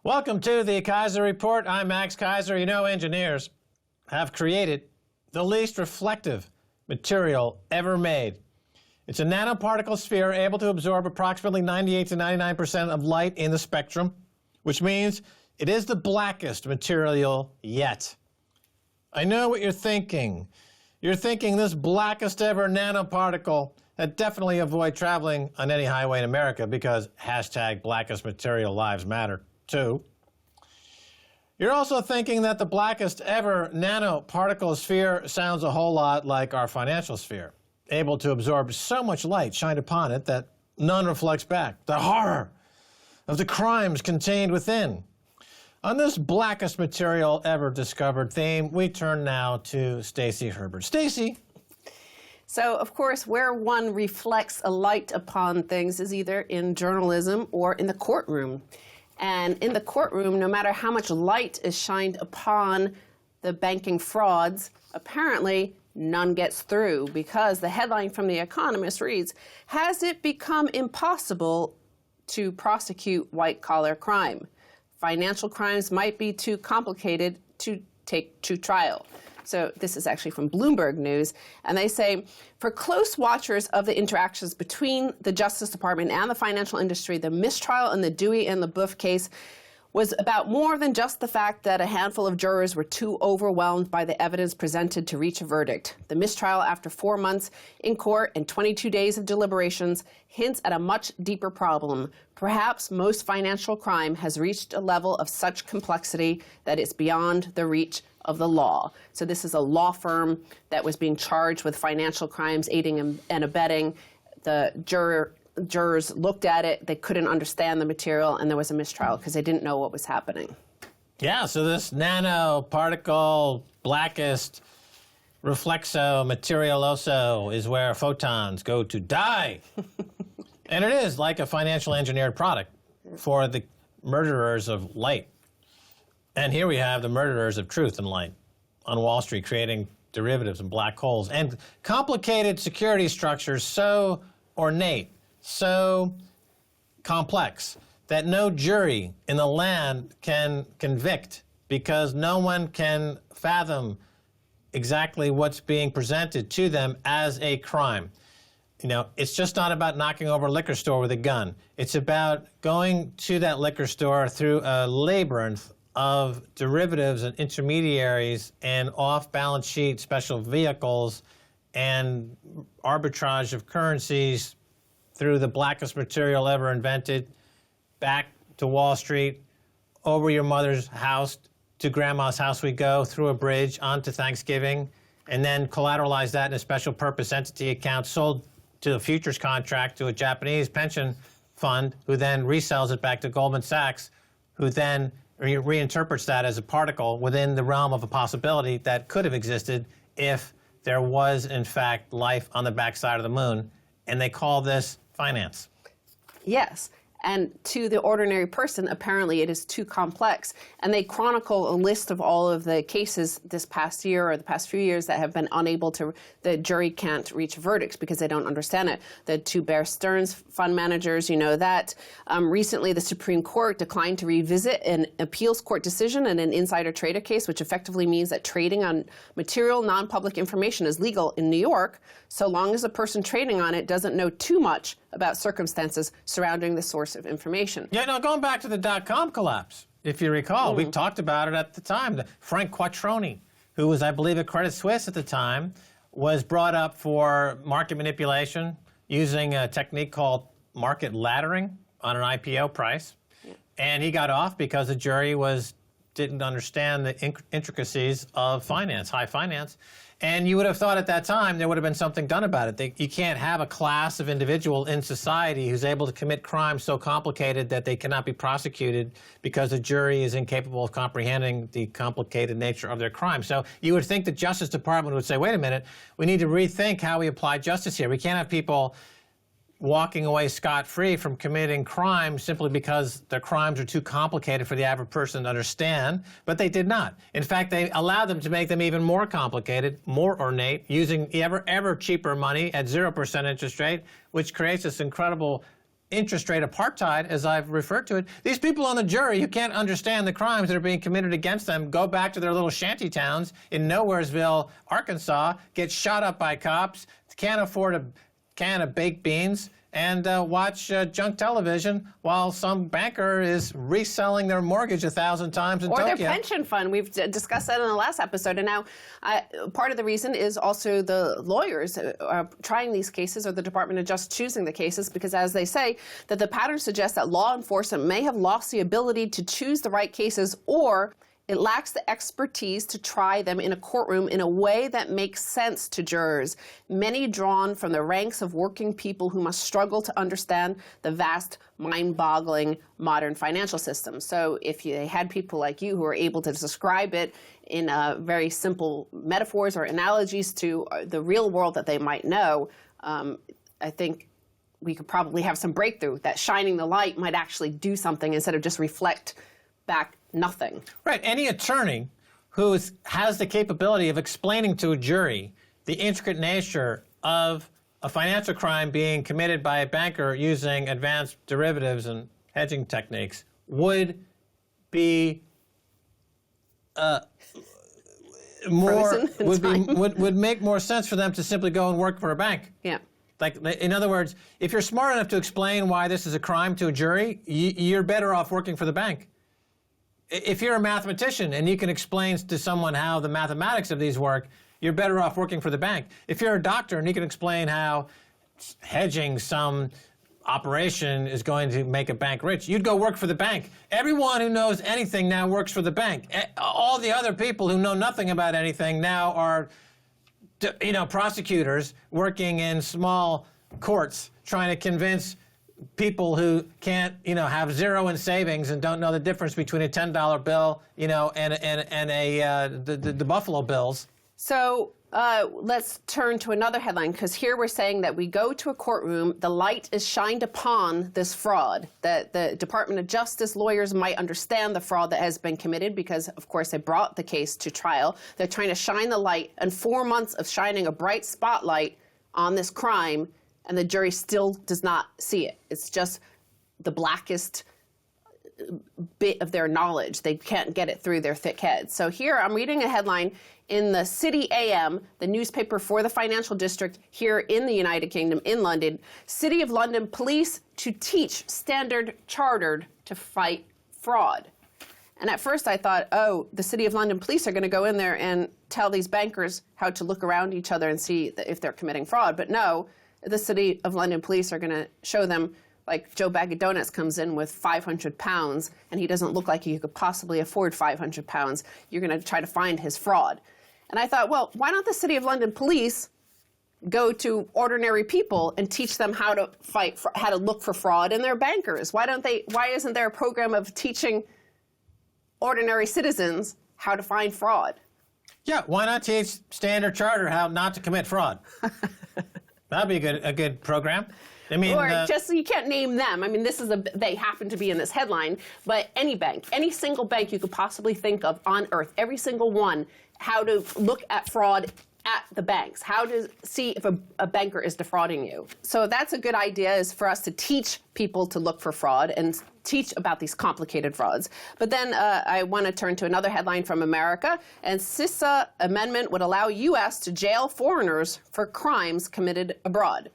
Welcome to the Keiser Report. I'm Max Keiser. You know, engineers have created the least reflective material ever made. It's a nanoparticle sphere able to absorb approximately 98 to 99% of light in the spectrum, which means it is the blackest material yet. I know what you're thinking. You're thinking this blackest ever nanoparticle that definitely avoid traveling on any highway in America because hashtag blackest material lives matter too. You're also thinking that the blackest ever nanoparticle sphere sounds a whole lot like our financial sphere, able to absorb so much light shined upon it that none reflects back. The horror of the crimes contained within. On this blackest material ever discovered theme, we turn now to Stacy Herbert. Stacy. So, of course, where one reflects a light upon things is either in journalism or in the courtroom. And in the courtroom, no matter how much light is shined upon the banking frauds, apparently none gets through because the headline from The Economist reads, "Has it become impossible to prosecute white-collar crime? Financial crimes might be too complicated to take to trial." So this is actually from Bloomberg News, and they say, for close watchers of the interactions between the Justice Department and the financial industry, the mistrial in the Dewey and LaBeouf case was about more than just the fact that a handful of jurors were too overwhelmed by the evidence presented to reach a verdict. The mistrial, after 4 months in court and 22 days of deliberations, hints at a much deeper problem. Perhaps most financial crime has reached a level of such complexity that it's beyond the reach of the law. So this is a law firm that was being charged with financial crimes, aiding and abetting. The jurors looked at it, they couldn't understand the material, and there was a mistrial because they didn't know what was happening. Yeah, so this nanoparticle, blackest, reflexo, materialoso is where photons go to die. And it is like a financial engineered product for the murderers of light. And here we have the murderers of truth and light on Wall Street creating derivatives and black holes and complicated security structures so ornate, so complex that no jury in the land can convict because no one can fathom exactly what's being presented to them as a crime. You know, it's just not about knocking over a liquor store with a gun. It's about going to that liquor store through a labyrinth of derivatives and intermediaries and off-balance sheet special vehicles and arbitrage of currencies through the blackest material ever invented, back to Wall Street, over your mother's house, to grandma's house we go, through a bridge, onto Thanksgiving, and then collateralize that in a special purpose entity account sold to a futures contract to a Japanese pension fund, who then resells it back to Goldman Sachs, who then reinterprets that as a particle within the realm of a possibility that could have existed if there was, in fact, life on the backside of the moon. And they call this finance. Yes. And to the ordinary person, apparently it is too complex. And they chronicle a list of all of the cases this past year or the past few years that have been unable to, the jury can't reach verdicts because they don't understand it. The two Bear Stearns fund managers, you know that. Recently, the Supreme Court declined to revisit an appeals court decision in an insider trader case, which effectively means that trading on material non-public information is legal in New York, so long as the person trading on it doesn't know too much about circumstances surrounding the source of information. Yeah, no, going back to the dot-com collapse, if you recall, we talked about it at the time. Frank Quattroni, who was, I believe, at Credit Suisse at the time, was brought up for market manipulation using a technique called market laddering on an IPO price. Yeah. And he got off because the jury didn't understand the intricacies of finance, high finance. And you would have thought at that time there would have been something done about it. You can't have a class of individual in society who's able to commit crimes so complicated that they cannot be prosecuted because the jury is incapable of comprehending the complicated nature of their crime. So you would think the Justice Department would say, wait a minute, we need to rethink how we apply justice here. We can't have people walking away scot-free from committing crimes simply because their crimes are too complicated for the average person to understand, but they did not. In fact, they allowed them to make them even more complicated, more ornate, using ever cheaper money at 0% interest rate, which creates this incredible interest rate apartheid, as I've referred to it. These people on the jury who can't understand the crimes that are being committed against them go back to their little shanty towns in Nowheresville, Arkansas, get shot up by cops, can't afford a can of baked beans, and watch junk television while some banker is reselling their mortgage 1,000 times in Tokyo. Or their pension fund. We've discussed that in the last episode. And now part of the reason is also the lawyers trying these cases, or the Department of Justice choosing the cases, because as they say, that the pattern suggests that law enforcement may have lost the ability to choose the right cases, or it lacks the expertise to try them in a courtroom in a way that makes sense to jurors, many drawn from the ranks of working people who must struggle to understand the vast, mind-boggling modern financial system. So if they had people like you who are able to describe it in very simple metaphors or analogies to the real world that they might know, I think we could probably have some breakthrough, that shining the light might actually do something instead of just reflect back nothing. Right. Any attorney who has the capability of explaining to a jury the intricate nature of a financial crime being committed by a banker using advanced derivatives and hedging techniques would be would make more sense for them to simply go and work for a bank. Yeah. Like, in other words, if you're smart enough to explain why this is a crime to a jury, you're better off working for the bank. If you're a mathematician and you can explain to someone how the mathematics of these work, you're better off working for the bank. If you're a doctor and you can explain how hedging some operation is going to make a bank rich, you'd go work for the bank. Everyone who knows anything now works for the bank. All the other people who know nothing about anything now are, prosecutors working in small courts trying to convince people who can't, have zero in savings and don't know the difference between a $10 bill, and the Buffalo Bills. So let's turn to another headline, because here we're saying that we go to a courtroom, the light is shined upon this fraud, that the Department of Justice lawyers might understand the fraud that has been committed because, of course, they brought the case to trial. They're trying to shine the light, and 4 months of shining a bright spotlight on this crime, and the jury still does not see it. It's just the blackest bit of their knowledge. They can't get it through their thick heads. So here I'm reading a headline in the City AM, the newspaper for the financial district here in the United Kingdom, in London. City of London police to teach Standard Chartered to fight fraud. And at first I thought, the City of London police are going to go in there and tell these bankers how to look around each other and see if they're committing fraud. But no, the City of London police are going to show them, like Joe Bag of Donuts comes in with 500 pounds and he doesn't look like he could possibly afford 500 pounds. You're going to try to find his fraud. And I thought, well, why don't the City of London police go to ordinary people and teach them how to how to look for fraud in their bankers? Why isn't there a program of teaching ordinary citizens how to find fraud? Yeah, why not teach Standard Chartered how not to commit fraud? That'd be a good program. I mean, or just, you can't name them. I mean, they happen to be in this headline, but any bank, any single bank you could possibly think of on earth, every single one, how to look at fraud at the banks, how to see if a banker is defrauding you. So that's a good idea, is for us to teach people to look for fraud and teach about these complicated frauds. But then I want to turn to another headline from America, and CISA amendment would allow U.S. to jail foreigners for crimes committed abroad.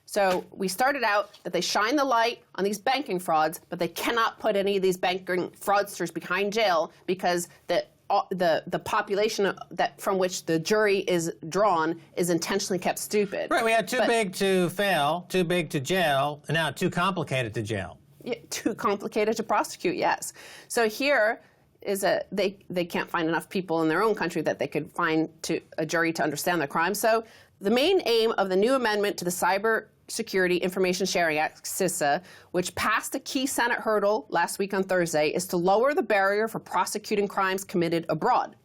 So we started out that they shine the light on these banking frauds, but they cannot put any of these banking fraudsters behind jail because the population from which the jury is drawn is intentionally kept stupid. Right, we had too big to fail, too big to jail, and now too complicated to jail. Yeah, too complicated to prosecute, yes. So here is they can't find enough people in their own country that they could find a jury to understand the crime. So the main aim of the new amendment to the Cyber Security Information Sharing Act, CISA, which passed a key Senate hurdle last week on Thursday, is to lower the barrier for prosecuting crimes committed abroad.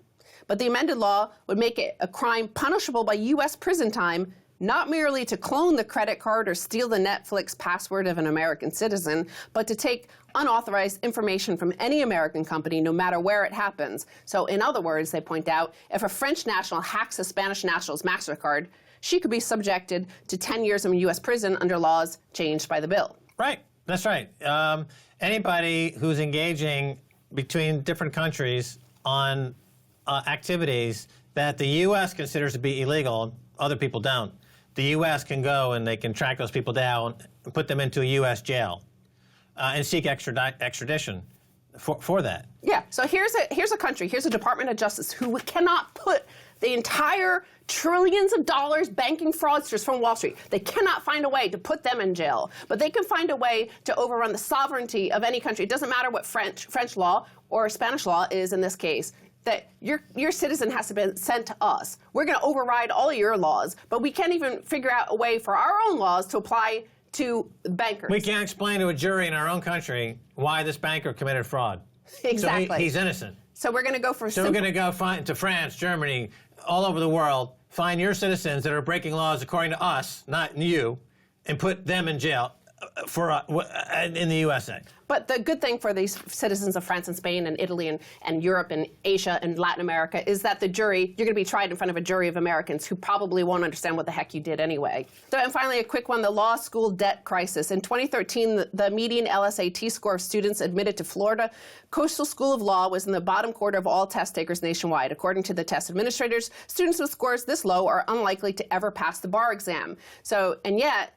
But the amended law would make it a crime punishable by U.S. prison time, not merely to clone the credit card or steal the Netflix password of an American citizen, but to take unauthorized information from any American company, no matter where it happens. So in other words, they point out, if a French national hacks a Spanish national's MasterCard, she could be subjected to 10 years in U.S. prison under laws changed by the bill. Right. That's right. Anybody who's engaging between different countries on activities that the U.S. considers to be illegal, other people don't. The U.S. can go and they can track those people down and put them into a U.S. jail and seek extradition for that. Yeah, so here's a country, here's a Department of Justice who cannot put the entire trillions of dollars banking fraudsters from Wall Street. They cannot find a way to put them in jail, but they can find a way to overrun the sovereignty of any country. It doesn't matter what French law or Spanish law is in this case, that your citizen has to be sent to us. We're going to override all of your laws, but we can't even figure out a way for our own laws to apply to bankers. We can't explain to a jury in our own country why this banker committed fraud. Exactly. So he's innocent. So we're going to go for So we're going to go to France, Germany, all over the world, find your citizens that are breaking laws according to us, not you, and put them in jail in the USA. But the good thing for these citizens of France and Spain and Italy and Europe and Asia and Latin America is that the jury, you're going to be tried in front of a jury of Americans who probably won't understand what the heck you did anyway. So, and finally, a quick one, the law school debt crisis. In 2013, the median LSAT score of students admitted to Florida Coastal School of Law was in the bottom quarter of all test takers nationwide. According to the test administrators, students with scores this low are unlikely to ever pass the bar exam. So, and yet,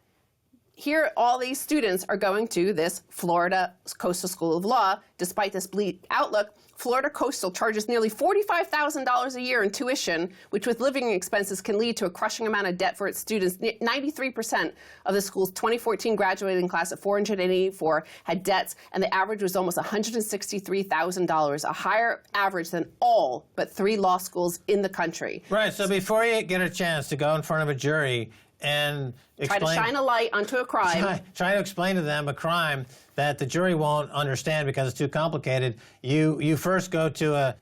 here, all these students are going to this Florida Coastal School of Law. Despite this bleak outlook, Florida Coastal charges nearly $45,000 a year in tuition, which with living expenses can lead to a crushing amount of debt for its students. 93% of the school's 2014 graduating class of 484 had debts, and the average was almost $163,000, a higher average than all but 3 law schools in the country. Right, so before you get a chance to go in front of a jury and try to shine a light onto a crime. Try to explain to them a crime that the jury won't understand because it's too complicated. You first go to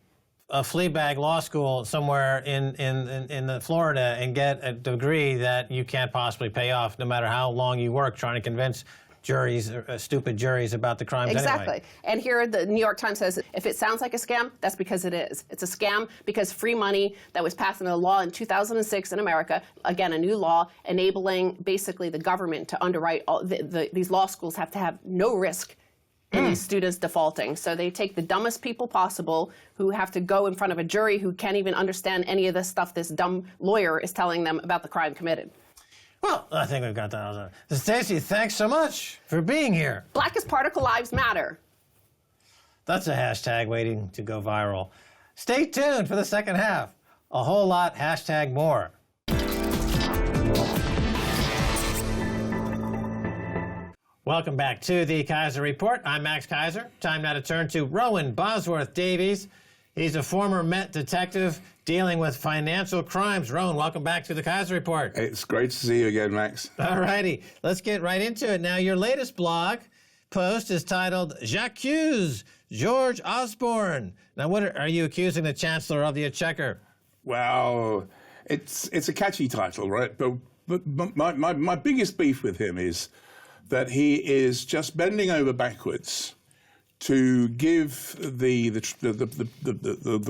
a flea bag law school somewhere in the Florida and get a degree that you can't possibly pay off, no matter how long you work trying to convince juries, stupid juries, about the crimes Exactly. anyway. And here the New York Times says, if it sounds like a scam, that's because it is. It's a scam because free money that was passed into law in 2006 in America, again, a new law enabling basically the government to underwrite all these law schools have to have no risk in these students defaulting. So they take the dumbest people possible who have to go in front of a jury who can't even understand any of this stuff this dumb lawyer is telling them about the crime committed. Well, I think we've got that. Stacey, thanks so much for being here. Blackest Particle Lives Matter. That's a hashtag waiting to go viral. Stay tuned for the second half. A whole lot, hashtag more. Welcome back to the Keiser Report. I'm Max Keiser. Time now to turn to Rowan Bosworth Davies. He's a former Met detective dealing with financial crimes. Rowan, welcome back to the Keiser Report. It's great to see you again, Max. All righty. Let's get right into it. Now, your latest blog post is titled, J'accuse George Osborne. Now, what are you accusing the Chancellor of the Exchequer? Well, it's a catchy title, right? But my biggest beef with him is that he is just bending over backwards to give the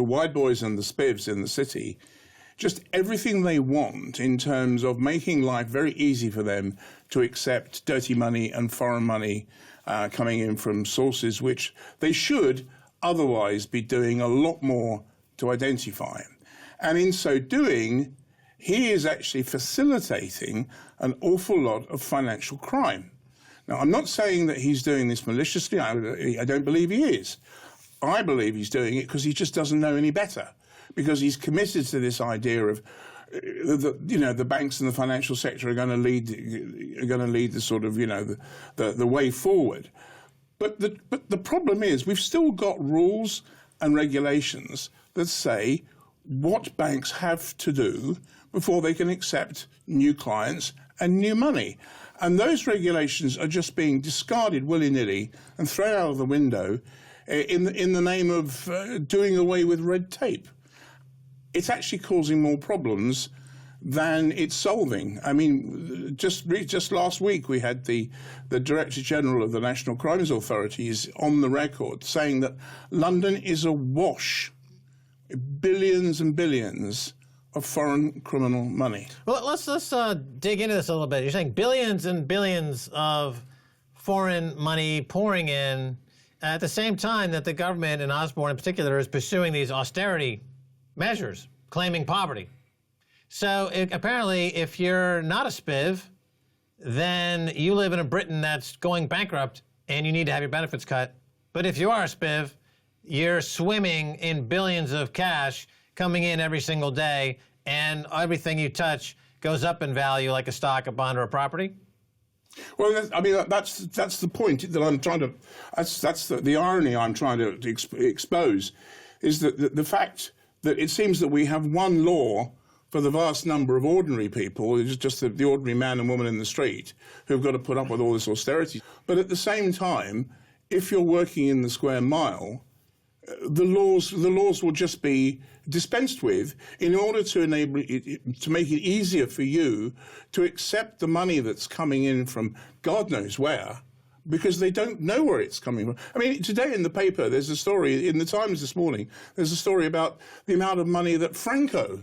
white boys and the spivs in the city just everything they want in terms of making life very easy for them to accept dirty money and foreign money coming in from sources which they should otherwise be doing a lot more to identify. And in so doing, he is actually facilitating an awful lot of financial crime. Now, I'm not saying that he's doing this maliciously. I don't believe he is. I believe he's doing it because he just doesn't know any better, because he's committed to this idea of, the banks and the financial sector are going to lead the sort of, the way forward. But the problem is we've still got rules and regulations that say what banks have to do before they can accept new clients and new money. And those regulations are just being discarded willy-nilly and thrown out of the window in the name of doing away with red tape. It's actually causing more problems than it's solving. I mean, just last week we had the Director General of the National Crimes Authorities on the record saying that London is awash, billions and billions of foreign criminal money. Well, let's dig into this a little bit. You're saying billions and billions of foreign money pouring in at the same time that the government, and Osborne in particular, is pursuing these austerity measures, claiming poverty. So apparently, if you're not a spiv, then you live in a Britain that's going bankrupt and you need to have your benefits cut. But if you are a spiv, you're swimming in billions of cash coming in every single day, and everything you touch goes up in value like a stock, a bond, or a property? Well, that's the point that I'm trying to. That's the irony I'm trying to expose, is that the fact that it seems that we have one law for the vast number of ordinary people, it's just the ordinary man and woman in the street who've got to put up with all this austerity. But at the same time, if you're working in the square mile, the laws will just be dispensed with in order to enable it, to make it easier for you to accept the money that's coming in from God knows where, because they don't know where it's coming from. I mean, today in the paper, there's a story, in the Times this morning, there's a story about the amount of money that Franco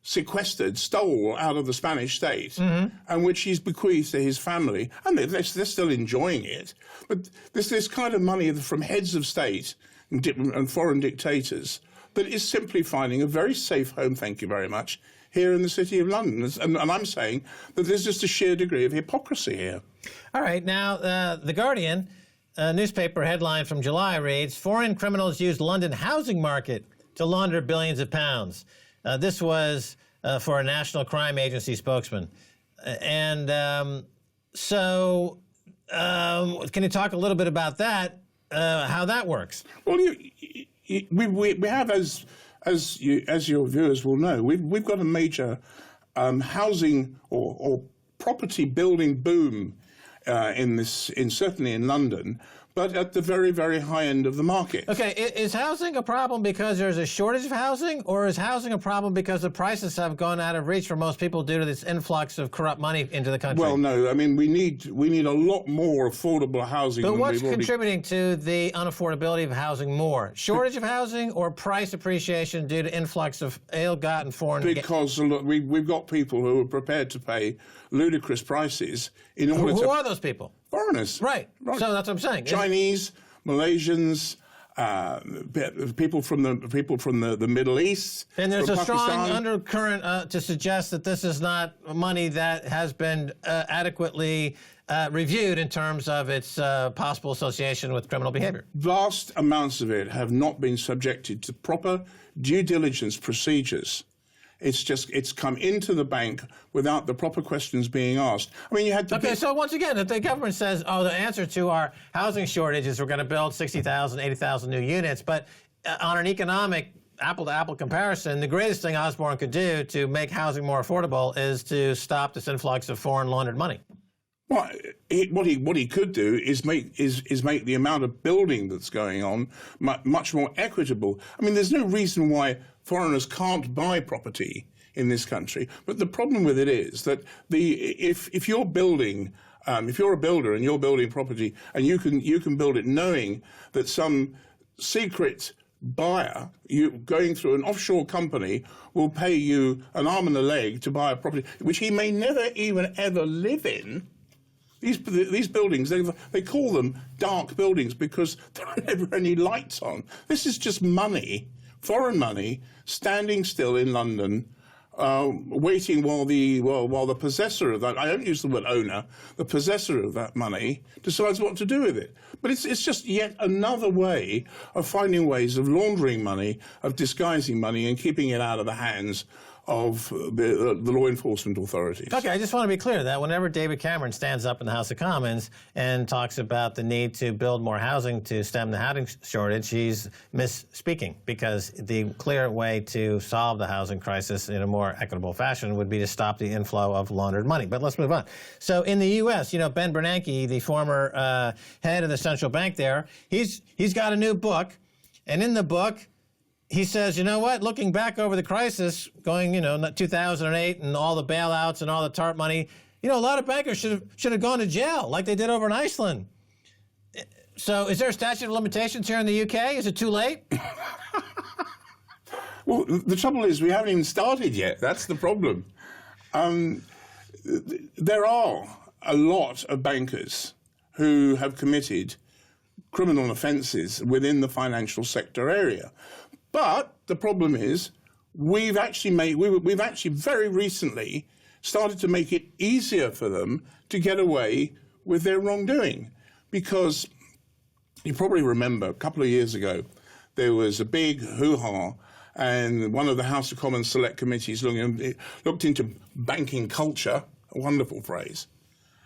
stole out of the Spanish state, and which he's bequeathed to his family, and they're still enjoying it. But this kind of money from heads of state and foreign dictators that is simply finding a very safe home, thank you very much, here in the City of London. And I'm saying that there's just a sheer degree of hypocrisy here. All right, now, The Guardian, a newspaper headline from July reads, "Foreign criminals used London housing market to launder billions of pounds." This was for a National Crime Agency spokesman. And can you talk a little bit about that, how that works? Well, we have, as your viewers will know, we've got a major housing or property building boom certainly in London, but at the very, very high end of the market. Okay, is housing a problem because there's a shortage of housing, or is housing a problem because the prices have gone out of reach for most people due to this influx of corrupt money into the country? Well, no, I mean, we need a lot more affordable housing. But what's contributing to the unaffordability of housing more? Shortage of housing or price appreciation due to influx of ill-gotten foreign... Because we've got people who are prepared to pay ludicrous prices in order to... Who are those people? Foreigners. Right. So that's what I'm saying. Chinese, Malaysians, people from the Middle East. And there's a Pakistan. strong undercurrent to suggest that this is not money that has been adequately reviewed in terms of its possible association with criminal behavior. Vast amounts of it have not been subjected to proper due diligence procedures. It's come into the bank without the proper questions being asked. I mean, you had to... Okay, so once again, if the government says, the answer to our housing shortage is we're going to build 60,000, 80,000 new units, but on an economic apple-to-apple comparison, the greatest thing Osborne could do to make housing more affordable is to stop this influx of foreign laundered money. Well, what he could do is make the amount of building that's going on much more equitable. I mean, there's no reason why foreigners can't buy property in this country, but the problem with it is that if you're building, if you're a builder and you're building property and you can build it knowing that some secret buyer, you going through an offshore company, will pay you an arm and a leg to buy a property which he may never even ever live in. These buildings, they call them dark buildings because there are never any lights on. This is just money, foreign money, standing still in London, waiting while the possessor of that, I don't use the word owner, the possessor of that money decides what to do with it. But it's just yet another way of finding ways of laundering money, of disguising money and keeping it out of the hands of the law enforcement authorities. Okay, I just want to be clear that whenever David Cameron stands up in the House of Commons and talks about the need to build more housing to stem the housing shortage, he's misspeaking, because the clear way to solve the housing crisis in a more equitable fashion would be to stop the inflow of laundered money. But let's move on. So in the U.S., Ben Bernanke, the former head of the central bank there, he's got a new book, and in the book, he says, you know what, looking back over the crisis, going, 2008 and all the bailouts and all the TARP money, a lot of bankers should have gone to jail like they did over in Iceland. So is there a statute of limitations here in the UK? Is it too late? Well, the trouble is we haven't even started yet. That's the problem. There are a lot of bankers who have committed criminal offences within the financial sector area. But the problem is we've actually very recently started to make it easier for them to get away with their wrongdoing. Because you probably remember a couple of years ago, there was a big hoo-ha, and one of the House of Commons Select Committees looked into banking culture, a wonderful phrase.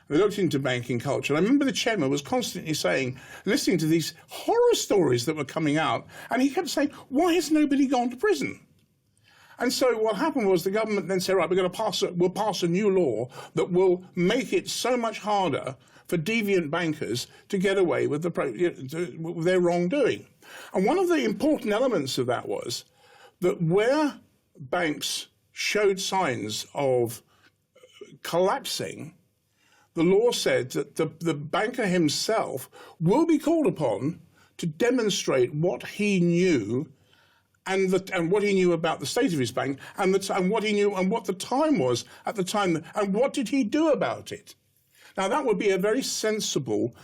They looked into banking culture. And I remember the chairman was constantly saying, listening to these horror stories that were coming out, and he kept saying, why has nobody gone to prison? And so what happened was the government then said, right, we'll pass a new law that will make it so much harder for deviant bankers to get away with their wrongdoing. And one of the important elements of that was that where banks showed signs of collapsing, the law said that the banker himself will be called upon to demonstrate what he knew and what he knew about the state of his bank and what he knew and what the time was at the time and what did he do about it. Now, that would be a very sensible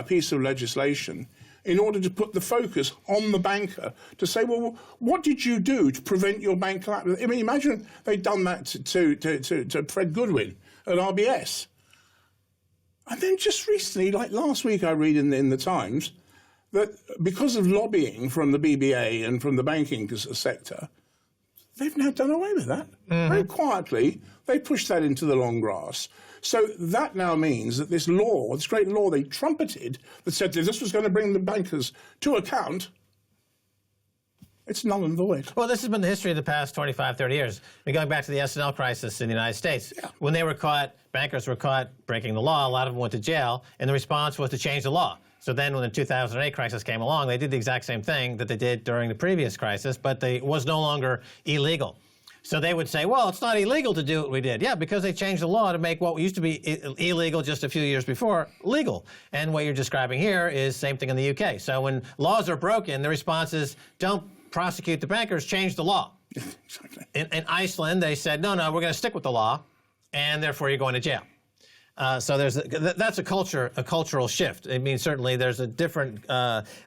piece of legislation in order to put the focus on the banker to say, well, what did you do to prevent your bank collapse? I mean, imagine they'd done that to Fred Goodwin at RBS. And then just recently, like last week, I read in the Times that because of lobbying from the BBA and from the banking sector, they've now done away with that. Very quietly, they pushed that into the long grass. So that now means that this law, this great law they trumpeted that said that this was going to bring the bankers to account, it's null and void. Well, this has been the history of the past 25, 30 years. I mean, going back to the S&L crisis in the United States, when they were caught, bankers were caught breaking the law, a lot of them went to jail, and the response was to change the law. So then when the 2008 crisis came along, they did the exact same thing that they did during the previous crisis, but it was no longer illegal. So they would say, well, it's not illegal to do what we did. Yeah, because they changed the law to make what used to be illegal just a few years before legal. And what you're describing here is same thing in the UK. So when laws are broken, the response is don't prosecute the bankers, change the law. Exactly. In Iceland, they said, no, we're going to stick with the law, and therefore you're going to jail. So that's a cultural shift. I mean, certainly there's a different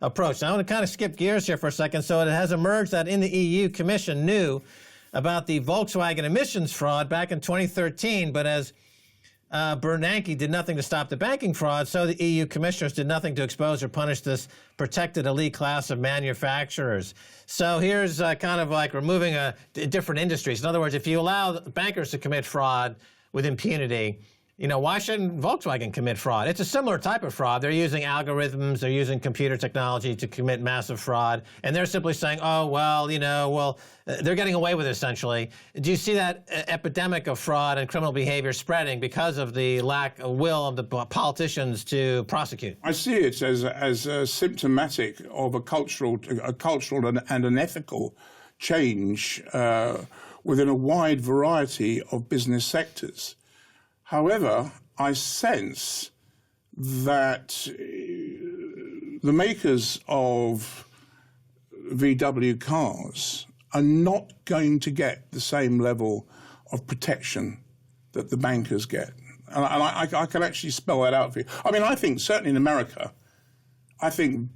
approach. Now, I want to kind of skip gears here for a second. So it has emerged that in the EU Commission knew about the Volkswagen emissions fraud back in 2013, but as Bernanke did nothing to stop the banking fraud, so the EU commissioners did nothing to expose or punish this protected elite class of manufacturers. So here's kind of like removing different industries. In other words, if you allow bankers to commit fraud with impunity, why shouldn't Volkswagen commit fraud? It's a similar type of fraud. They're using algorithms, they're using computer technology to commit massive fraud, and they're simply saying, oh, well, they're getting away with it, essentially. Do you see that epidemic of fraud and criminal behavior spreading because of the lack of will of the politicians to prosecute? I see it as symptomatic of a cultural and an ethical change within a wide variety of business sectors. However, I sense that the makers of VW cars are not going to get the same level of protection that the bankers get. And I can actually spell that out for you. I mean, I think certainly in America, I think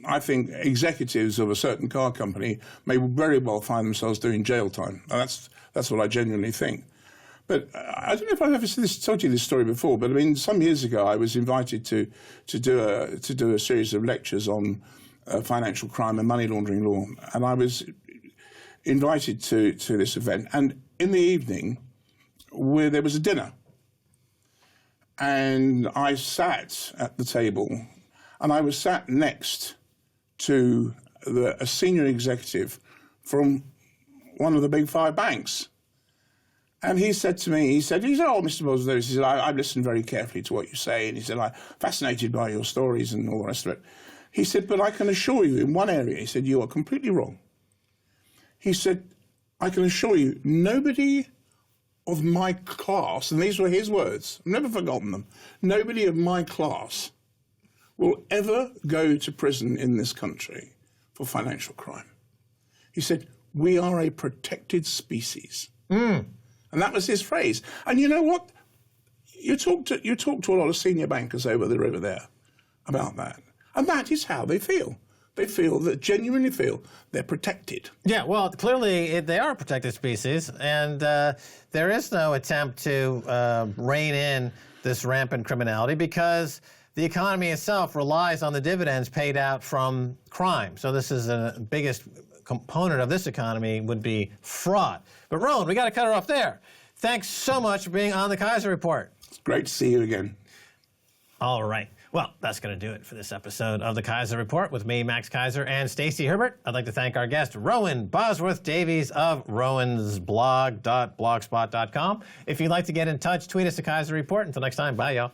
executives of a certain car company may very well find themselves doing jail time. And that's what I genuinely think. But I don't know if I've ever told you this story before, but I mean, some years ago, I was invited to do a series of lectures on financial crime and money laundering law, and I was invited to this event. And in the evening, there was a dinner, and I sat at the table, and I was sat next to a senior executive from one of the big five banks. And he said to me, oh, Mr. Boswell, he said, I've listened very carefully to what you say. And he said, I'm fascinated by your stories and all the rest of it. He said, but I can assure you in one area, he said, you are completely wrong. He said, I can assure you, nobody of my class, and these were his words, I've never forgotten them, nobody of my class will ever go to prison in this country for financial crime. He said, we are a protected species. And that was his phrase. And you know what? you talk to a lot of senior bankers over the river there about that, and that is how they feel. They genuinely feel they're protected. Yeah, well, clearly they are a protected species, and there is no attempt to rein in this rampant criminality because the economy itself relies on the dividends paid out from crime. So this is the biggest component of this economy would be fraud. But Rowan, we got to cut her off there. Thanks so much for being on the Keiser Report. It's great to see you again. All right. Well, that's going to do it for this episode of the Keiser Report with me, Max Keiser, and Stacey Herbert. I'd like to thank our guest, Rowan Bosworth Davies of rowansblog.blogspot.com. If you'd like to get in touch, tweet us at Keiser Report. Until next time, bye, y'all.